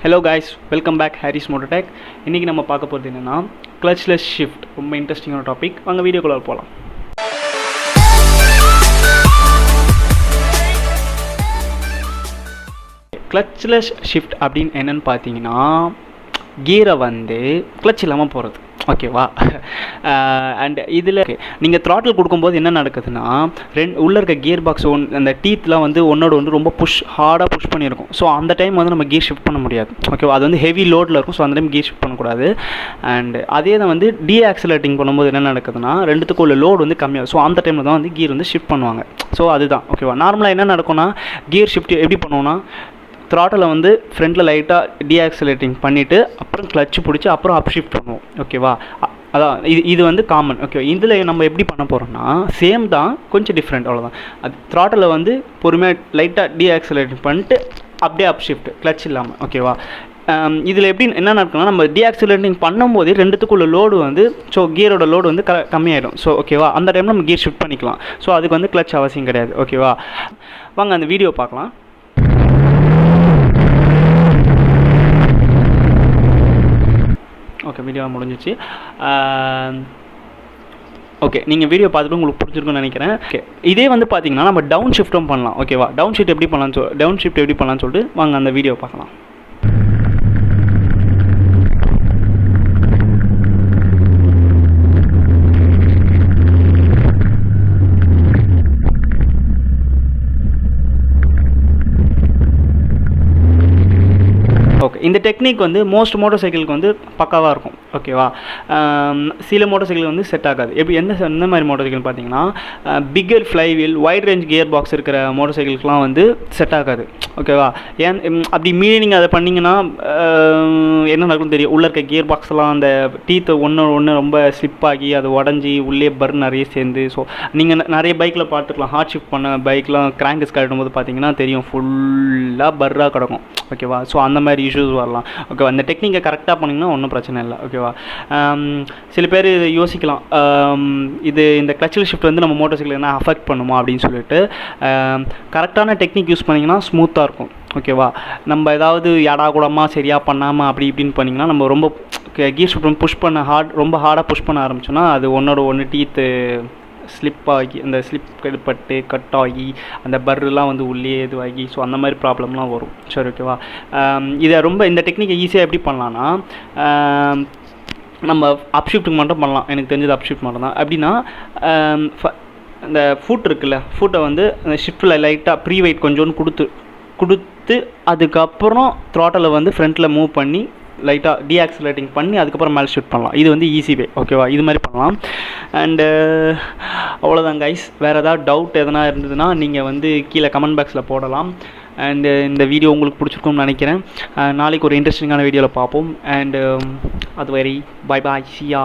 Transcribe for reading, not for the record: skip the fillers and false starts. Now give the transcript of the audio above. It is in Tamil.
Hello guys, welcome back Harry's Motor Tech. இன்னைக்கு நம்ம பார்க்க போறது என்னன்னா clutchless shift. ரொம்ப இன்ட்ரஸ்டிங்கான டாபிக். வாங்க வீடியோக்குள்ள போலாம். clutchless shift அப்படினு என்னன்னு பார்த்தீங்கன்னா கியரை வந்து கிளட்ச் இல்லாமல் போகிறது. ஓகேவா? அண்ட் இதில் நீங்கள் த்ராட்டில் கொடுக்கும்போது என்ன நடக்குதுன்னா உள்ளே இருக்க கியர் பாக்ஸ் அந்த டீத்லாம் வந்து ஒன்றோட ஒன்று ரொம்ப ஹார்டாக புஷ் பண்ணியிருக்கும். ஸோ அந்த டைம் வந்து நம்ம கியர் ஷிஃப்ட் பண்ண முடியாது. ஓகேவா? அது வந்து ஹெவி லோடில் இருக்கும். ஸோ அந்த டைம் கியர் ஷிஃப்ட் பண்ணக்கூடாது. அண்ட் அதே தான் வந்து டீஆக்சிலேட்டிங் பண்ணும்போது என்ன நடக்குதுன்னா ரெண்டுத்துக்கும் உள்ள லோடு வந்து கம்மியாகும். ஸோ அந்த டைமில் தான் வந்து கியர் வந்து ஷிஃப்ட் பண்ணுவாங்க. ஸோ அதுதான். ஓகேவா? நார்மலாக என்ன நடக்கும்னா கியர் ஷிஃப்ட் எப்படி பண்ணுவோன்னா த்ராட்டில் வந்து ஃப்ரண்ட்டில் லைட்டாக டீஆக்சிலேட்டிங் பண்ணிவிட்டு அப்புறம் கிளச்சு பிடிச்சி அப்புறம் அப் ஷிஃப்ட் பண்ணுவோம். ஓகேவா? அதான் இது வந்து காமன். ஓகே, இதில் நம்ம எப்படி பண்ண போகிறோம்னா சேம் தான், கொஞ்சம் டிஃப்ரெண்ட், அவ்வளோதான். அது த்ராட்டில் வந்து பொறுமையாக லைட்டாக டீஆக்சிலேட்டிங் பண்ணிட்டு அப்படியே அப் ஷிஃப்ட் கிளச் இல்லாமல். ஓகேவா? இதில் எப்படி என்ன நடக்குன்னா நம்ம டீஆக்சிலேட்டிங் பண்ணும்போது ரெண்டுத்துக்குள்ள லோடு வந்து ஸோ கியரோட லோடு வந்து கம்மியாயிடும். ஸோ ஓகேவா? அந்த டைமில் நம்ம கியர் ஷிஃப்ட் பண்ணிக்கலாம். ஸோ அதுக்கு வந்து கிளச் அவசியம் கிடையாது. ஓகேவா? வாங்க அந்த வீடியோ பார்க்கலாம். ஓகே, வீடியோ முடிஞ்சிச்சு. ஓகே, நீங்கள் வீடியோ பார்த்துட்டு உங்களுக்கு பிடிச்சிருக்குன்னு நினைக்கிறேன். ஓகே, இதே வந்து பார்த்தீங்கன்னா நம்ம டவுன் ஷிஃப்ட்டும் பண்ணலாம். ஓகேவா? டவுன் ஷிஃப்ட் எப்படி பண்ணலாம்னு சொல்லிட்டு வாங்க அந்த வீடியோ பார்க்கலாம். ஓகே, இந்த டெக்னிக் வந்து மோஸ்ட் மோட்டர் சைக்கிளுக்கு வந்து பக்காவாக இருக்கும். ஓகேவா? சில மோட்டர் சைக்கிள் வந்து செட் ஆகாது. எப்படி எந்த மாதிரி மோட்டர் சைக்கிள் பார்த்தீங்கன்னா bigger flywheel wide range gear box இருக்கிற மோட்டர் சைக்கிளுக்குலாம் வந்து செட் ஆகாது. ஓகேவா? ஏன் அப்படி மீறி நீங்கள் அதை பண்ணிங்கன்னா என்ன நடக்கும்னு தெரியும். உள்ளே இருக்க கியர் பாக்ஸ்லாம் அந்த டீத்தை ஒன்று ரொம்ப ஸ்லிப் ஆகி அது உடஞ்சி உள்ளே பர் நிறைய சேர்ந்து. ஸோ நீங்கள் நிறைய பைக்கில் பார்த்துக்கலாம். ஹார்ட் ஷிஃப்ட் பண்ண பைக்லாம் கிராங்கஸ் கட்டும் போது பார்த்தீங்கன்னா தெரியும், ஃபுல்லாக பர்ராக கிடக்கும். ஓகேவா? ஸோ அந்த மாதிரி இஷ்யூஸ் வரலாம். ஓகேவா? அந்த டெக்னிக்கை கரெக்டாக பண்ணிங்கன்னா ஒன்றும் பிரச்சனை இல்லை. ஓகேவா? சில பேர் இது யோசிக்கலாம், இந்த கிளட்ச் ஷிஃப்ட் வந்து நம்ம மோட்டர் சைக்கிள் என்ன அஃபெக்ட் பண்ணுமா அப்படின்னு சொல்லிட்டு. கரெக்டான டெக்னிக் யூஸ் பண்ணிங்கன்னா ஸ்மூத்தாக இருக்கும். ஓகேவா? நம்ம ஏதாவது யாடா கூடமாக சரியாக பண்ணாமல் அப்படி இப்படின்னு பண்ணிங்கன்னா நம்ம ரொம்ப கியர் ஷிஃப்ட் புஷ் பண்ண ரொம்ப ஹார்டாக புஷ் பண்ண ஆரம்பிச்சோன்னா அது ஒன்றோட ஒன்று டீத்து ஸ்லிப் ஆகி அந்த ஸ்லிப் பட்டு கட் ஆகி அந்த பர்ரெலாம் வந்து உள்ளே இதுவாகி ஸோ அந்த மாதிரி ப்ராப்ளம்லாம் வரும். சரி, ஓகேவா? இதை இந்த டெக்னிக்கை ஈஸியாக எப்படி பண்ணலான்னா நம்ம அப் ஷிஃப்ட்டுக்கு மட்டும் பண்ணலாம். எனக்கு தெரிஞ்சது அப் ஷிஃப்ட் மட்டும் தான். அப்படின்னா அந்த ஃபுட் இருக்குல்ல, ஃபுட்டை வந்து அந்த ஷிஃப்ட்டில் லைட்டாக ப்ரீ வெயிட் கொஞ்சோன்னு கொடுத்து அதுக்கப்புறம் த்ராட்டில் வந்து ஃப்ரண்ட்டில் மூவ் பண்ணி லைட்டாக டீஆக்சிலேட்டிங் பண்ணி அதுக்கப்புறம் மேலே ஷிஃப்ட் பண்ணலாம். இது வந்து ஈஸி வே. ஓகேவா? இது மாதிரி பண்ணலாம். அண்டு அவ்வளோதான் கைஸ். வேறு ஏதாவது டவுட் எதனா இருந்ததுன்னா நீங்கள் வந்து கீழே கமெண்ட் பாக்ஸில் போடலாம். அண்டு இந்த வீடியோ உங்களுக்கு பிடிச்சிருக்கும்னு நினைக்கிறேன். நாளைக்கு ஒரு இன்ட்ரெஸ்டிங்கான வீடியோவில் பார்ப்போம். அண்டு அது வரை பை பாய், சியா.